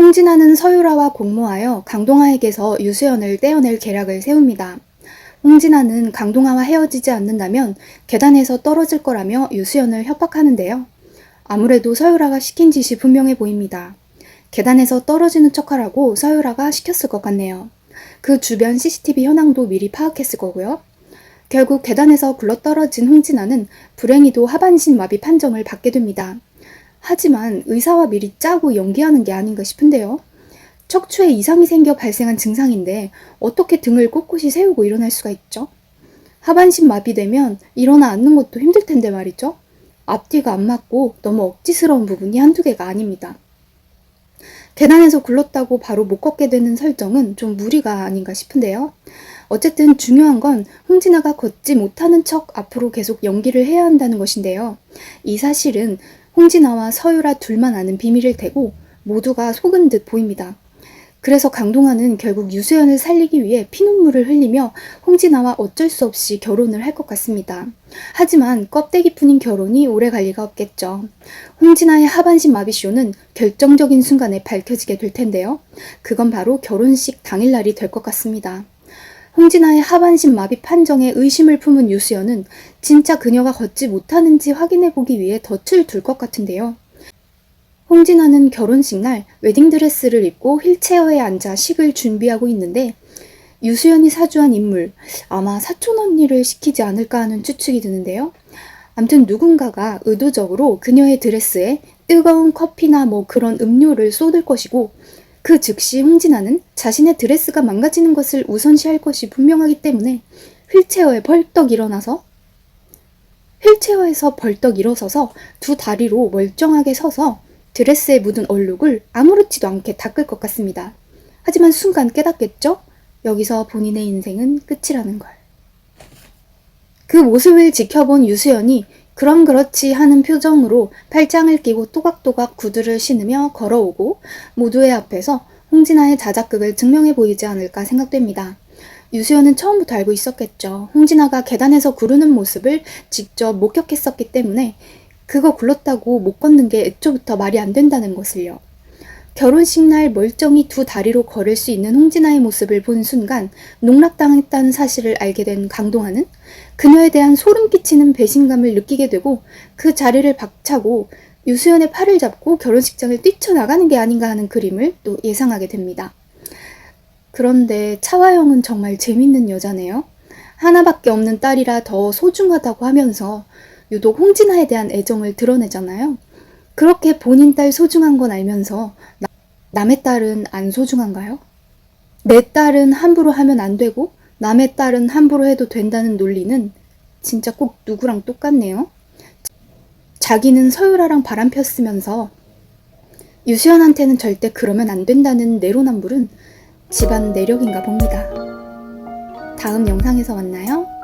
홍진아는 서유라와 공모하여 강동아에게서 유수연을 떼어낼 계략을 세웁니다. 홍진아는 강동아와 헤어지지 않는다면 계단에서 떨어질 거라며 유수연을 협박하는데요. 아무래도 서유라가 시킨 짓이 분명해 보입니다. 계단에서 떨어지는 척하라고 서유라가 시켰을 것 같네요. 그 주변 CCTV 현황도 미리 파악했을 거고요. 결국 계단에서 굴러떨어진 홍진아는 불행히도 하반신 마비 판정을 받게 됩니다. 하지만 의사와 미리 짜고 연기하는 게 아닌가 싶은데요. 척추에 이상이 생겨 발생한 증상인데 어떻게 등을 꼿꼿이 세우고 일어날 수가 있죠? 하반신 마비되면 일어나 앉는 것도 힘들 텐데 말이죠. 앞뒤가 안 맞고 너무 억지스러운 부분이 한두 개가 아닙니다. 계단에서 굴렀다고 바로 못 걷게 되는 설정은 좀 무리가 아닌가 싶은데요. 어쨌든 중요한 건 홍진아가 걷지 못하는 척 앞으로 계속 연기를 해야 한다는 것인데요. 이 사실은 홍진아와 서유라 둘만 아는 비밀일 테고 모두가 속은 듯 보입니다. 그래서 강동아는 결국 유수연을 살리기 위해 피눈물을 흘리며 홍진아와 어쩔 수 없이 결혼을 할 것 같습니다. 하지만 껍데기뿐인 결혼이 오래 갈 리가 없겠죠. 홍진아의 하반신 마비쇼는 결정적인 순간에 밝혀지게 될 텐데요. 그건 바로 결혼식 당일날이 될 것 같습니다. 홍진아의 하반신 마비 판정에 의심을 품은 유수연은 진짜 그녀가 걷지 못하는지 확인해보기 위해 덫을 둘 것 같은데요. 홍진아는 결혼식 날 웨딩드레스를 입고 휠체어에 앉아 식을 준비하고 있는데 유수연이 사주한 인물, 아마 사촌 언니를 시키지 않을까 하는 추측이 드는데요. 암튼 누군가가 의도적으로 그녀의 드레스에 뜨거운 커피나 뭐 그런 음료를 쏟을 것이고 그 즉시 홍진아는 자신의 드레스가 망가지는 것을 우선시할 것이 분명하기 때문에 휠체어에서 벌떡 일어서서 두 다리로 멀쩡하게 서서 드레스에 묻은 얼룩을 아무렇지도 않게 닦을 것 같습니다. 하지만 순간 깨닫겠죠? 여기서 본인의 인생은 끝이라는 걸. 그 모습을 지켜본 유수연이 그럼 그렇지 하는 표정으로 팔짱을 끼고 또각또각 구두를 신으며 걸어오고 모두의 앞에서 홍진아의 자작극을 증명해 보이지 않을까 생각됩니다. 유수연은 처음부터 알고 있었겠죠. 홍진아가 계단에서 구르는 모습을 직접 목격했었기 때문에 그거 굴렀다고 못 걷는 게 애초부터 말이 안 된다는 것을요. 결혼식 날 멀쩡히 두 다리로 걸을 수 있는 홍진아의 모습을 본 순간 농락당했다는 사실을 알게 된 강동아는 그녀에 대한 소름 끼치는 배신감을 느끼게 되고 그 자리를 박차고 유수연의 팔을 잡고 결혼식장을 뛰쳐나가는 게 아닌가 하는 그림을 또 예상하게 됩니다. 그런데 차화영은 정말 재밌는 여자네요. 하나밖에 없는 딸이라 더 소중하다고 하면서 유독 홍진아에 대한 애정을 드러내잖아요. 그렇게 본인 딸 소중한 건 알면서 남의 딸은 안 소중한가요? 내 딸은 함부로 하면 안 되고 남의 딸은 함부로 해도 된다는 논리는 진짜 꼭 누구랑 똑같네요. 자기는 서유라랑 바람 폈으면서 유수연한테는 절대 그러면 안 된다는 내로남불은 집안 내력인가 봅니다. 다음 영상에서 만나요.